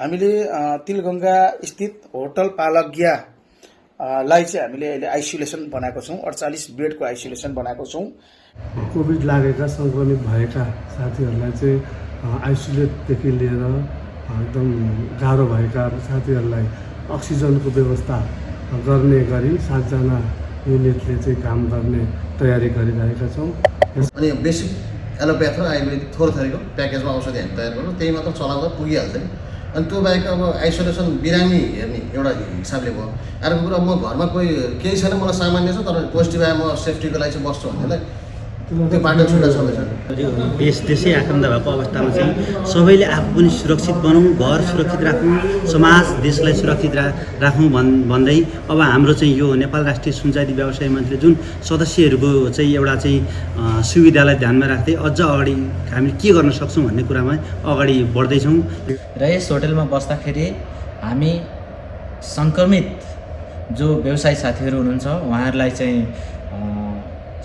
हामीले तिलगंगा स्थित होटल पालग्या लाई चाहिँ हामीले अहिले आइसोलेसन बनाएको छौं। 48 बेडको आइसोलेसन बनाएको छौं। कोभिड लागेका संक्रमित भएका साथीहरूलाई चाहिँ आइसोलेटदेखि लिएर एकदम गाह्रो भएका साथीहरूलाई अक्सिजनको व्यवस्था गर्ने गरी 7 जना युनिटले चाहिँ काम गर्ने तयारी गरिरहेका छौँ। अनि बेसिक एलोप्याथ र आयुर्वेदिक थोर थरीको प्याकेजमा औषधि हामी तयार गर्छौँ, त्यही मात्र चलाउँदा पुगिहाल्छ नि। अनि त्यो बाहेक अब आइसोलेसन बिरामी हेर्ने एउटा हिसाबले भयो। अर्को कुरा म घरमा कोही केही छैन, मलाई सामान्य छ तर पोजिटिभ आयो, म सेफ्टीको लागि चाहिँ बस्छु भन्नेलाई त्यो बाटो छुट्टा छँदैछ। देशै आक्रमण भएको अवस्थामा चाहिँ सबैले आफू पनि सुरक्षित बनाउँ, घर सुरक्षित राखौँ, समाज देशलाई सुरक्षित राखौँ भन्दै अब हाम्रो चाहिँ यो नेपाल राष्ट्रिय सुनचाँदी व्यवसाय मन्त्रीले जुन सदस्यहरूको चाहिँ एउटा चाहिँ सुविधालाई ध्यानमा राख्दै अझ अगाडि हामी के गर्न सक्छौँ भन्ने कुरामा अगाडि बढ्दैछौँ। र यस होटलमा बस्दाखेरि हामी सङ्क्रमित जो व्यवसायी साथीहरू हुनुहुन्छ उहाँहरूलाई चाहिँ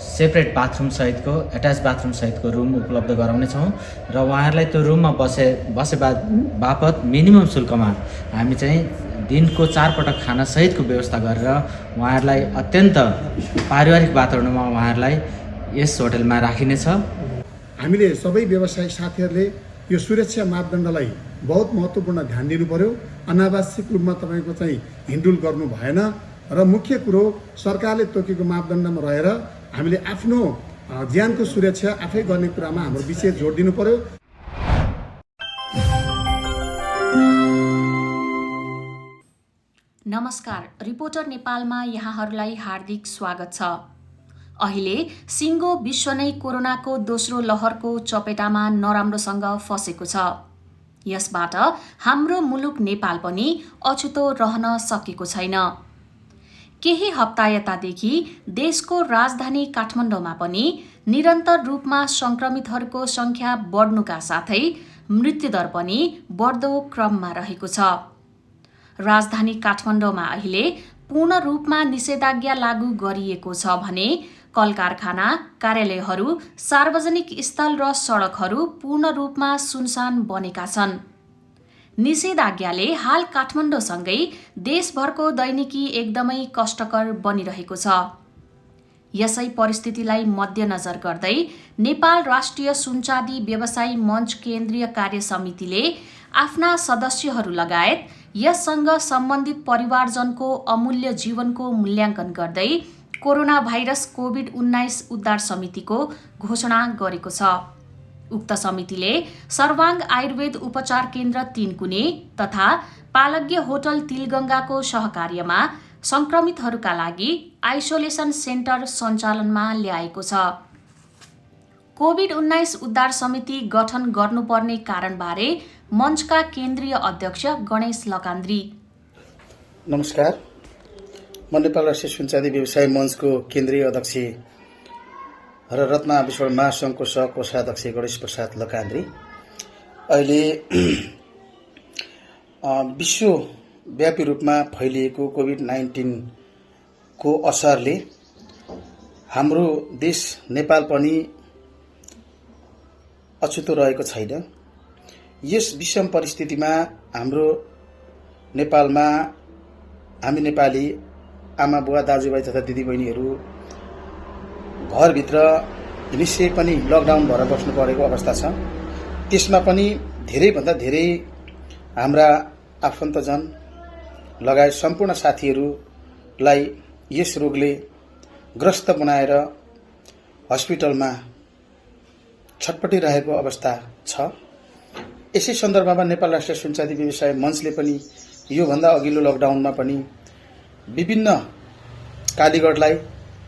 सेपरेट बाथरुम सहितको एट्याच बाथरुम सहितको रुम उपलब्ध गराउनेछौँ र उहाँहरूलाई त्यो रुममा बसे बापत मिनिमम शुल्कमा हामी चाहिँ दिनको 4 पटक खाना सहितको व्यवस्था गरेर उहाँहरूलाई अत्यन्त पारिवारिक वातावरणमा उहाँहरूलाई यस होटलमा राखिनेछ। हामीले सबै व्यवसायी साथीहरूले यो सुरक्षा मापदण्डलाई बहुत महत्त्वपूर्ण ध्यान दिनु पर्यो। अनावश्यक रूपमा तपाईँको चाहिँ हिन्डुल गर्नु भएन र मुख्य कुरो सरकारले तोकेको मापदण्डमा रहेर हामीले आफ्नो ज्यानको सुरक्षा आफै गर्ने कुरामा हाम्रो विशेष जोड दिनु पर्यो। नमस्कार, रिपोर्टर नेपालमा यहाँहरूलाई हार्दिक स्वागत छ। अहिले सिङ्गो विश्व नै कोरोनाको दोस्रो लहरको चपेटामा नराम्रोसँग फसेको छ। यसबाट हाम्रो मुलुक नेपाल पनि अछुतो रहन सकेको छैन। केही हप्ता यतादेखि देशको राजधानी काठमाडौँमा पनि निरन्तर रूपमा संक्रमितहरूको संख्या बढ्नुका साथै मृत्युदर पनि बढ्दो क्रममा रहेको छ। राजधानी काठमाडौँमा अहिले पूर्ण रूपमा निषेधाज्ञा लागू गरिएको छ भने कलकारखाना, कार्यालयहरू, सार्वजनिक स्थल र सडकहरू पूर्ण रूपमा सुनसान बनेका छन्। निषेधाज्ञाले हाल काठमाडौँसँगै देशभरको दैनिकी एकदमै कष्टकर बनिरहेको छ। यसै परिस्थितिलाई मध्यनजर गर्दै नेपाल राष्ट्रिय सुनचाँदी व्यवसायी मञ्च केन्द्रीय कार्य समितिले आफ्ना सदस्यहरू लगायत यससँग सम्बन्धित परिवारजनको अमूल्य जीवनको मूल्याङ्कन गर्दै कोरोना भाइरस कोभिड-19 उद्धार समितिको घोषणा गरेको छ। उक्त समितिले सर्वाङ्ग आयुर्वेद उपचार केन्द्र 3 कुने तथा पालग्य होटल तिलगंगाको सहकार्यमा संक्रमितहरूका लागि आइसोलेसन सेन्टर सञ्चालनमा ल्याएको छ। कोभिड-19 उद्धार समिति गठन गर्नुपर्ने कारणबारे मञ्चका केन्द्रीय अध्यक्ष गणेश लकान्द्री। नमस्कार, म नेपाल राष्ट्रिय सुनचाँदी व्यवसाय मञ्चको केन्द्रीय अध्यक्ष र रत्न विश्व महासङ्घको सहकोषाध्यक्ष गणेश प्रसाद लकान्द्री। अहिले विश्वव्यापी रूपमा फैलिएको कोभिड-19 को असरले हाम्रो देश नेपाल पनि अछुतो रहेको छैन। यस विषम परिस्थितिमा हाम्रो नेपालमा हामी नेपाली आमा बुवा दाजुभाइ तथा दिदीबहिनीहरू घरभित्र निश्चय पनि लकडाउन भएर बस्नु परेको अवस्था छ। त्यसमा पनि धेरैभन्दा धेरै हाम्रा आफन्तजन लगायत सम्पूर्ण साथीहरूलाई यस रोगले ग्रस्त बनाएर हस्पिटलमा छटपटिरहेको अवस्था छ। यसै सन्दर्भमा नेपाल राष्ट्रिय सुनचाँदी व्यवसाय मञ्चले पनि योभन्दा अघिल्लो लकडाउनमा पनि विभिन्न कालीगढलाई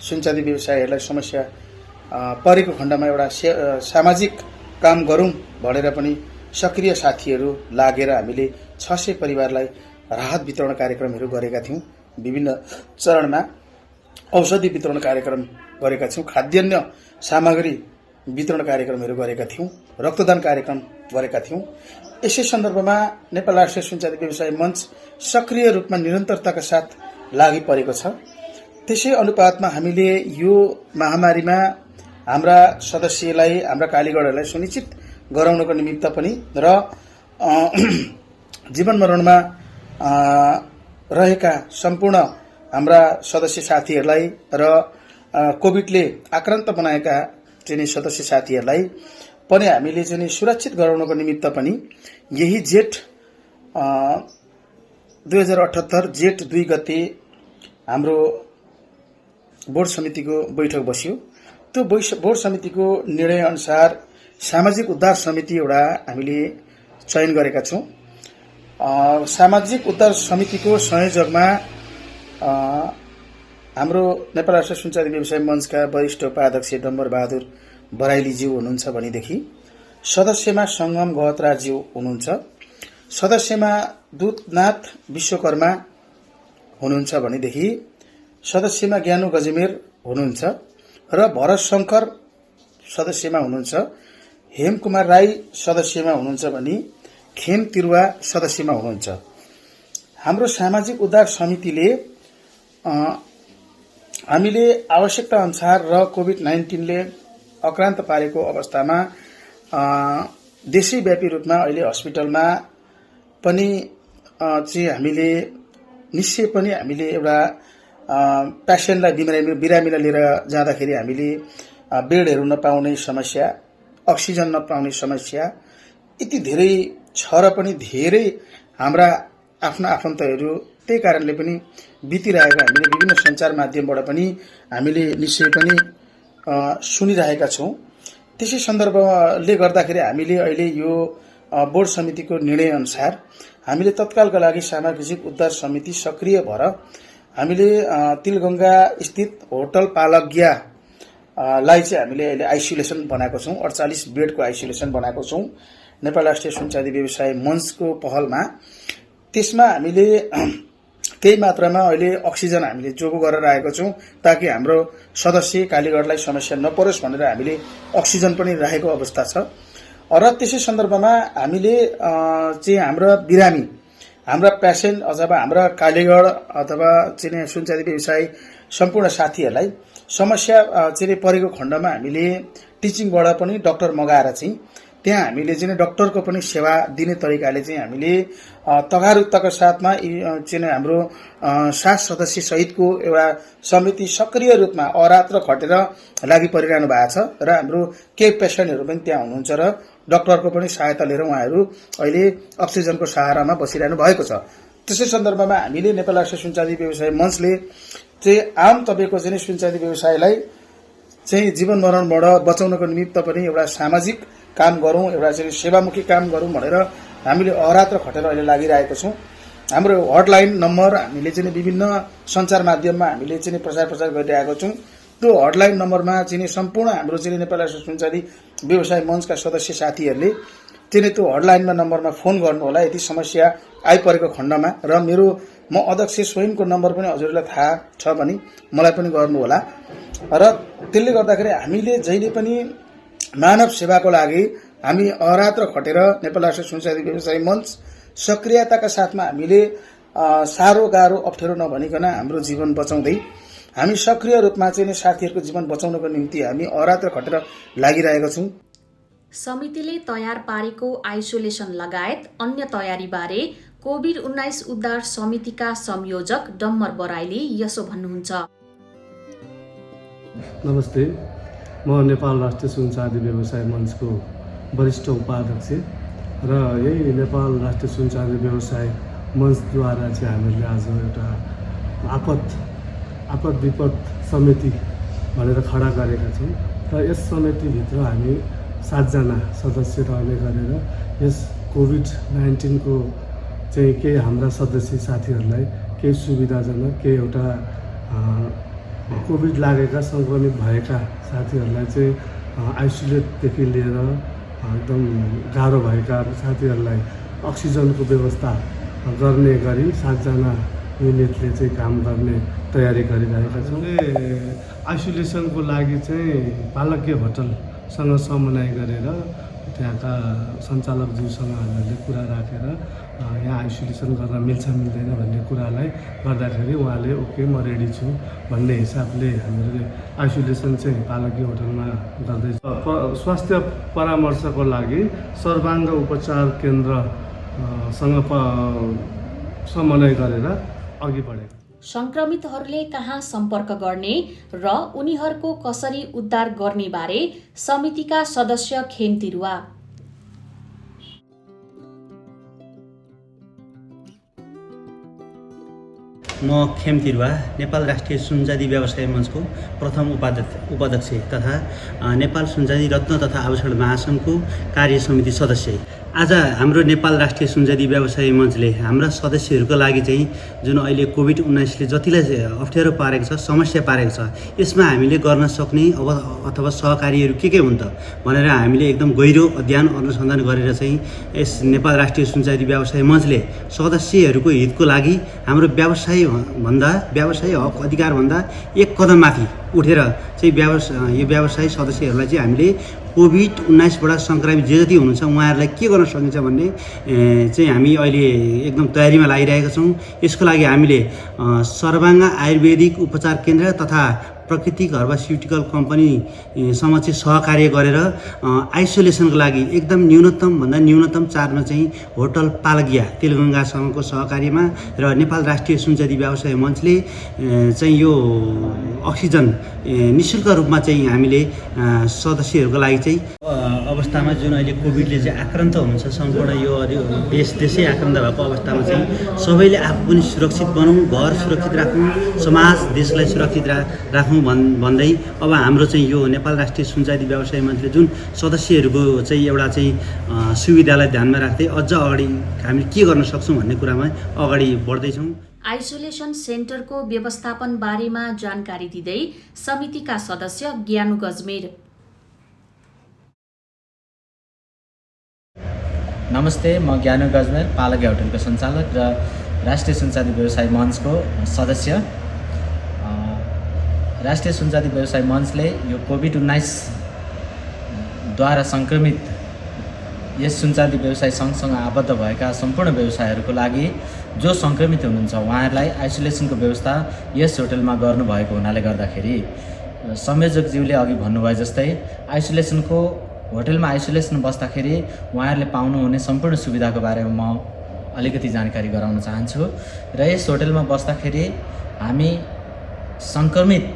सुनचाँदी व्यवसायीहरूलाई समस्या परेको खण्डमा एउटा सामाजिक काम गरौँ भनेर पनि सक्रिय साथीहरू लागेर हामीले 600 परिवारलाई राहत वितरण कार्यक्रमहरू गरेका थियौं। विभिन्न चरणमा औषधि वितरण कार्यक्रम गरेका थियौं, खाद्यान्न सामग्री वितरण कार्यक्रमहरू गरेका थियौं, रक्तदान कार्यक्रम गरेका थियौं। यसै सन्दर्भमा नेपाल राष्ट्रिय सुनचाँदी व्यवसाय मञ्च सक्रिय रूपमा निरन्तरताका साथ लागि परेको छ। त्यसै अनुपातमा हामीले यो महामारीमा हाम्रा सदस्यलाई, हाम्रा कालीगढहरूलाई सुनिश्चित गराउनको निमित्त पनि र जीवन मरणमा रहेका सम्पूर्ण हाम्रा सदस्य साथीहरूलाई र कोभिडले आक्रान्त बनाएका चाहिँ सदस्य साथीहरूलाई पनि हामीले चाहिँ सुरक्षित गराउनको निमित्त पनि यही जेठ 2078 जेठ 2 गते हाम्रो बोर्ड समितिको बैठक बस्यो। त्यो बोर्ड समितिको निर्णय अनुसार सामाजिक उद्धार समिति एउटा हामीले चयन गरेका छौं। सामाजिक उद्धार समितिको संयोजकमा हाम्रो नेपाल राष्ट्र सुनचाँदी व्यवसाय मञ्चका वरिष्ठ उपाध्यक्ष डम्बर बहादुर बराइलीज्यू हुनुहुन्छ भनेदेखि सदस्यमा संगम गहतराज्यू हुनुहुन्छ, सदस्यमा दूतनाथ विश्वकर्मा हुनुहुन्छ भनेदेखि सदस्यमा ज्ञानु गजमेर हुनुहुन्छ र भरत शंकर सदस्यमा हुनुहुन्छ, हेमकुमार राई सदस्यमा हुनुहुन्छ भने खेम तिरुवा सदस्यमा हुनुहुन्छ। हाम्रो सामाजिक उद्धार समितिले हामीले आवश्यकता अनुसार र कोभिड-19ले आक्रान्त पारेको अवस्थामा देशैव्यापी रूपमा अहिले हस्पिटलमा पनि चाहिँ हामीले निश्चय पनि हामीले एउटा पेसेन्टलाई बिरामीलाई लिएर जाँदाखेरि हामीले बेडहरू नपाउने समस्या, अक्सिजन नपाउने समस्या यति धेरै छ र पनि धेरै हाम्रा आफ्ना आफन्तहरू त्यही कारणले पनि बितिरहेको हामीले विभिन्न सञ्चार माध्यमबाट पनि हामीले निश्चय पनि सुनिरहेका छौं। त्यसै सन्दर्भले गर्दाखेरि हामीले अहिले यो बोर्ड समितिको निर्णय अनुसार हामीले तत्कालका लागि सामाजिक उद्धार समिति सक्रिय भएर हामीले तिलगंगा स्थित होटल पालग्या लाई चाहिँ हामीले अहिले आइसोलेसन बनाएको छौं। 48 बेडको आइसोलेसन बनाएको छौं नेपाल राष्ट्रिय सुनचाँदी व्यवसाय मञ्चको पहलमा। त्यसमा हामीले केही मात्रामा अहिले अक्सिजन हामीले जोगो गरेर आएको छौं ताकि हाम्रो सदस्य कालीगढलाई समस्या नपरोस् भनेर हामीले अक्सिजन पनि राखेको अवस्था छ। र त्यसै सन्दर्भमा हामीले चाहिँ हाम्रो बिरामी, हाम्रा पेसेन्ट अथवा हाम्रा कालीगढ अथवा चाहिँ सुनचाँदी व्यवसाय सम्पूर्ण साथीहरूलाई समस्या चाहिँ परेको खण्डमा हामीले टिचिङबाट पनि डाक्टर मगाएर चाहिँ त्यहाँ हामीले चाहिँ डाक्टरको पनि सेवा दिने तरिकाले चाहिँ हामीले तगारुकताका साथमा चाहिँ हाम्रो 7 सदस्य सहितको एउटा समिति सक्रिय रूपमा अरात्र खटेर लागि परिरहनु भएको छ र हाम्रो केही पेसेन्टहरू पनि त्यहाँ हुनुहुन्छ र डाक्टरको पनि सहायता लिएर उहाँहरू अहिले अक्सिजनको सहारामा बसिरहनु भएको छ। त्यसै सन्दर्भमा हामीले नेपाल राष्ट्र सुनचाँदी व्यवसाय मञ्चले चाहिँ आम तपाईको चाहिँ सुनचाँदी व्यवसायलाई चाहिँ जीवन मरणबाट बचाउनको निमित्त पनि एउटा सामाजिक काम गरौं, एउटा चाहिँ सेवामुखी काम गरौं भनेर हामीले अरात्र खटेर अहिले लागिरहेको छौं। हाम्रो हटलाइन नम्बर हामीले चाहिँ विभिन्न सञ्चार माध्यममा हामीले चाहिँ प्रचार गरिरहेको छौं। त्यो हटलाइन नम्बरमा चाहिँ सम्पूर्ण हाम्रो चाहिँ नेपाल राष्ट्र सुनचाँदी व्यवसाय मञ्चका सदस्य साथीहरूले चाहिँ त्यो हटलाइनमा नम्बरमा फोन गर्नु होला यदि समस्या आइपरेको खण्डमा। र मेरो म अध्यक्ष स्वयंको नम्बर पनि हजुरलाई थाहा छ भने मलाई पनि गर्नु होला। र त्यसले गर्दाखेरि हामीले जहिले पनि मानव सेवाको लागि हामी अरात्र खटेर नेपाल राष्ट्र सुनचाँदी व्यवसाय मञ्च सक्रियताका साथमा हामीले साह्रो गाह्रो अप्ठ्यारो नभनिकन हाम्रो जीवन बचाउँदै हामी सक्रिय रूपमा चाहिँ साथीहरूको जीवन बचाउनको निम्ति हामी अरात्र खटेर लागिरहेका छौं। समितिले तयार पारेको आइसोलेसन लगायत अन्य तयारीबारे कोभिड-19 उद्धार समितिका संयोजक डम्बर बराइली यसो भन्नुहुन्छ। नमस्ते, म नेपाल राष्ट्रिय सुनचाँदी व्यवसाय मञ्चको वरिष्ठ उपाध्यक्ष र यही नेपाल राष्ट्रिय सुनचाँदी व्यवसाय मञ्चद्वारा चाहिँ हामीले आज एउटा आपद विपद समिति भनेर खडा गरेका छौँ र यस समितिभित्र हामी 7 जना सदस्य रहने गरेर यस कोभिड-19 को चाहिँ केही हाम्रा सदस्य साथीहरूलाई केही सुविधाजनक केही एउटा कोभिड लागेका सङ्क्रमित भएका साथीहरूलाई चाहिँ आइसोलेटदेखि लिएर एकदम गाह्रो भएका साथीहरूलाई अक्सिजनको व्यवस्था गर्ने गरी 7 जना युनिटले चाहिँ काम गर्ने तयारी गरिरहेका छौँ। आइसोलेसनको लागि चाहिँ पालग्य होटलसँग समन्वय गरेर त्यहाँका सञ्चालकज्यूसँग हामीले कुरा राखेर यहाँ आइसोलेसन गर्न मिल्छ मिल्दैन भन्ने कुरालाई गर्दाखेरि उहाँले ओके म रेडी छु भन्ने हिसाबले हामीले आइसोलेसन चाहिँ पालग्य होटलमा गर्दैछ। स्वास्थ्य परामर्शको लागि सर्वाङ्ग उपचार केन्द्र समन्वय गरेर अघि बढेका। संक्रमितहरूले कहाँ सम्पर्क गर्ने र उनीहरूको कसरी उद्धार गर्ने बारे समितिका सदस्य खेम तिरुवा। म खेम तिरुवा नेपाल राष्ट्रिय सुनचाँदी व्यवसाय मञ्चको प्रथम उपाध्यक्ष तथा नेपाल सुनचाँदी रत्न तथा आभूषण महासङ्घको कार्य समिति सदस्य। आज हाम्रो नेपाल राष्ट्रिय सुनचाँदी व्यवसाय मञ्चले हाम्रा सदस्यहरूको लागि चाहिँ जुन अहिले कोभिड-19ले जतिलाई अप्ठ्यारो पारेको छ, समस्या पारेको छ, यसमा हामीले गर्न सक्ने अथवा सहकार्यहरू के हुन् त भनेर हामीले एकदम गहिरो अध्ययन अनुसन्धान गरेर चाहिँ यस नेपाल राष्ट्रिय सुनचाँदी व्यवसाय मञ्चले सदस्यहरूको हितको लागि हाम्रो व्यवसाय हक अधिकारभन्दा एक कदम माथि उठेर चाहिँ यो व्यवसाय सदस्यहरूलाई चाहिँ हामीले कोभिड-19बाट सङ्क्रमित जे जति हुनुहुन्छ उहाँहरूलाई के गर्न सकिन्छ भन्ने चाहिँ हामी अहिले एकदम तयारीमा लागिरहेका छौँ। यसको लागि हामीले सर्वाङ्ग आयुर्वेदिक उपचार केन्द्र तथा प्राकृतिक हर्बास्युटिकल कम्पनीसँग चाहिँ सहकार्य गरेर आइसोलेसनको लागि एकदम न्यूनतम चार्जमा चाहिँ होटल पालगिया तेलगङ्गासँगको सहकार्यमा र नेपाल राष्ट्रिय सुनचाँदी व्यवसाय मञ्चले चाहिँ यो अक्सिजन निःशुल्क रूपमा चाहिँ हामीले सदस्यहरूको लागि चाहिँ अवस्थामा जुन अहिले कोभिडले चाहिँ आक्रान्त हुनुहुन्छ, सम्पूर्ण यो देशै आक्रान्त भएको अवस्थामा चाहिँ सबैले आफू पनि सुरक्षित बनाउँ, घर सुरक्षित राखौँ, समाज देशलाई सुरक्षित राखौँ भन्दै अब हाम्रो चाहिँ यो नेपाल राष्ट्रिय सुनचाँदी व्यवसाय मञ्चले जुन सदस्यहरूको चाहिँ एउटा चाहिँ सुविधालाई ध्यानमा राख्दै अझ अगाडि हामी के गर्न सक्छौँ भन्ने कुरामा अगाडि बढ्दैछौँ। आइसोलेसन सेन्टरको व्यवस्थापन बारेमा जानकारी दिँदै समितिका सदस्य ज्ञानु गजमेर। नमस्ते, म ज्ञानु गजमेर, पालगिया होटलको सञ्चालक र राष्ट्रिय सुनचाँदी व्यवसाय मञ्चको सदस्य। राष्ट्रिय सुनचाँदी व्यवसाय मञ्चले यो कोभिड-19 द्वारा सङ्क्रमित यस सुनचाँदी व्यवसाय सँगसँग आबद्ध भएका सम्पूर्ण व्यवसायहरूको लागि जो सङ्क्रमित हुनुहुन्छ उहाँहरूलाई आइसोलेसनको व्यवस्था यस होटलमा गर्नुभएको हुनाले गर्दाखेरि संयोजकज्यूले अघि भन्नुभयो जस्तै होटलमा आइसोलेसन बस्दाखेरि उहाँहरूले पाउनुहुने सम्पूर्ण सुविधाको बारेमा म अलिकति जानकारी गराउन चाहन्छु। र यस होटलमा बस्दाखेरि हामी सङ्क्रमित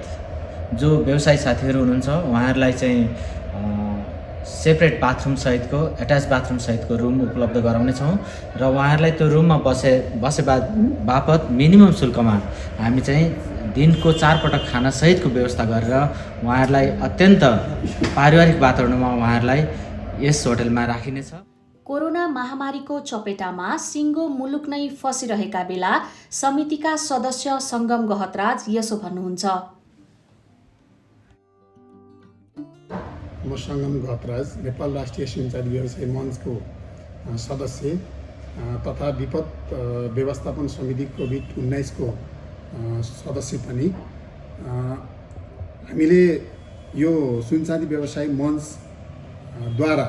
जो व्यवसायी साथीहरू हुनुहुन्छ उहाँहरूलाई चाहिँ सेपरेट बाथरुम सहितको एट्याच बाथरुम सहितको रुम उपलब्ध गराउनेछौँ र उहाँहरूलाई त्यो रुममा बसे बापत मिनिमम शुल्कमा हामी चाहिँ दिनको 4 पटक खाना सहितको व्यवस्था गरेर उहाँहरूलाई अत्यन्त पारिवारिक वातावरणमा उहाँहरूलाई यस होटलमा राखिनेछ। कोरोना महामारीको चपेटामा सिङ्गो मुलुक नै फसिरहेका बेला समितिका सदस्य सङ्गम गहतराज यसो भन्नुहुन्छ। म सङ्गम गहतराज नेपाल राष्ट्रिय सुनचाँदी व्यवसाय मञ्चको सदस्य तथा विपद व्यवस्थापन समिति कोभिड-19 को सदस्य पनि। हामीले यो सुनचाँदी व्यवसाय मञ्चद्वारा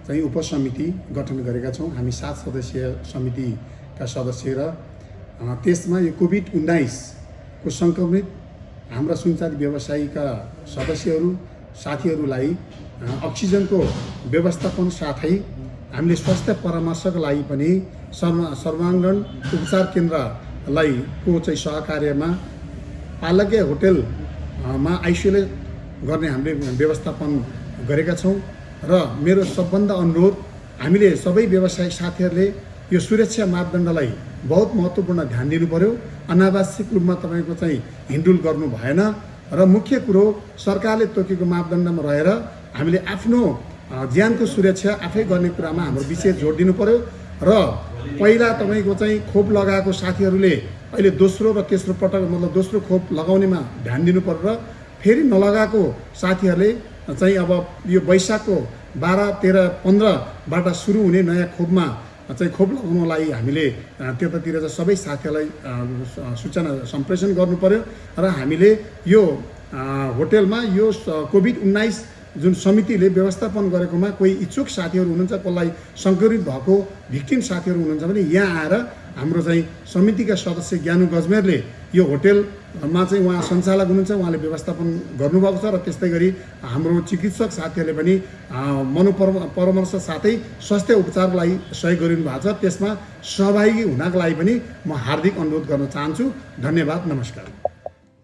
चाहिँ उपसमिति गठन गरेका छौँ। हामी 7 सदस्यीय समितिका सदस्य र त्यसमा यो कोभिड-19 को सङ्क्रमित हाम्रा सुनचाँदी व्यवसायीका सदस्यहरू साथीहरूलाई अक्सिजनको व्यवस्थापन साथै हामीले स्वास्थ्य परामर्शको लागि पनि सर्वाङ्गन उपचार केन्द्रलाई को चाहिँ सहकार्यमा पालगिया होटलमा आइसोलेट गर्ने हामीले व्यवस्थापन गरेका छौँ। र मेरो सबभन्दा अनुरोध, हामीले सबै व्यवसायिक साथीहरूले यो सुरक्षा मापदण्डलाई बहुत महत्त्वपूर्ण ध्यान दिनु पर्यो। अनावश्यक रूपमा तपाईँको चाहिँ हिँडुल गर्नु भएन र मुख्य कुरो सरकारले तोकेको मापदण्डमा रहेर हामीले आफ्नो ज्यानको सुरक्षा आफै गर्ने कुरामा हाम्रो विशेष जोड दिनु पर्यो। र पहिला तपाईँको चाहिँ खोप लगाएको साथीहरूले अहिले दोस्रो र तेस्रो पटक मतलब दोस्रो खोप लगाउनेमा ध्यान दिनु पर्यो र फेरि नलगाएको साथीहरूले चाहिँ अब यो वैशाखको 12, 13, 15बाट सुरु हुने नयाँ खोपमा चाहिँ खोप लगाउनलाई हामीले त्यतातिर चाहिँ सबै साथीहरूलाई सूचना सम्प्रेषण गर्नु पर्यो। र हामीले यो होटलमा यो कोभिड-19 जुन समितिले व्यवस्थापन गरेकोमा कोही इच्छुक साथीहरू हुनुहुन्छ, कसलाई सङ्क्रमित भएको भिक्टिम साथीहरू हुनुहुन्छ भने यहाँ आएर हाम्रो चाहिँ समितिका सदस्य ज्ञानु गजमेरले यो होटल मा चाहिँ उहाँ सञ्चालक हुनुहुन्छ, उहाँले व्यवस्थापन गर्नुभएको छ र त्यस्तै गरी हाम्रो चिकित्सक साथीहरूले पनि मनोपरामर्श साथै स्वास्थ्य उपचारको लागि सहयोग गरिनु भएको छ। त्यसमा सहभागी हुनका लागि पनि म हार्दिक अनुरोध गर्न चाहन्छु। धन्यवाद, नमस्कार।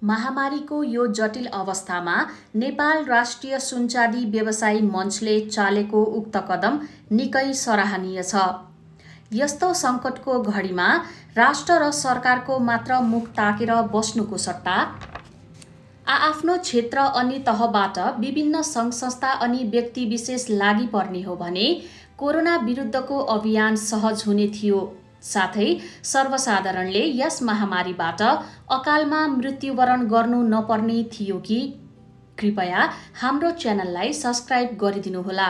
महामारीको यो जटिल अवस्थामा नेपाल राष्ट्रिय सुनचाँदी व्यवसायी मञ्चले चालेको उक्त कदम निकै सराहनीय छ। यस्तो सङ्कटको घडीमा राष्ट्र र सरकारको मात्र मुख ताकेर बस्नुको सट्टा आफ्नो क्षेत्र अनि तहबाट विभिन्न सङ्घ संस्था अनि व्यक्ति विशेष लागि पर्ने हो भने कोरोना विरुद्धको अभियान सहज हुने थियो। साथै सर्वसाधारणले यस महामारीबाट अकालमा मृत्युवरण गर्नु नपर्ने थियो कि? कृपया हाम्रो च्यानललाई सब्स्क्राइब गरिदिनुहोला।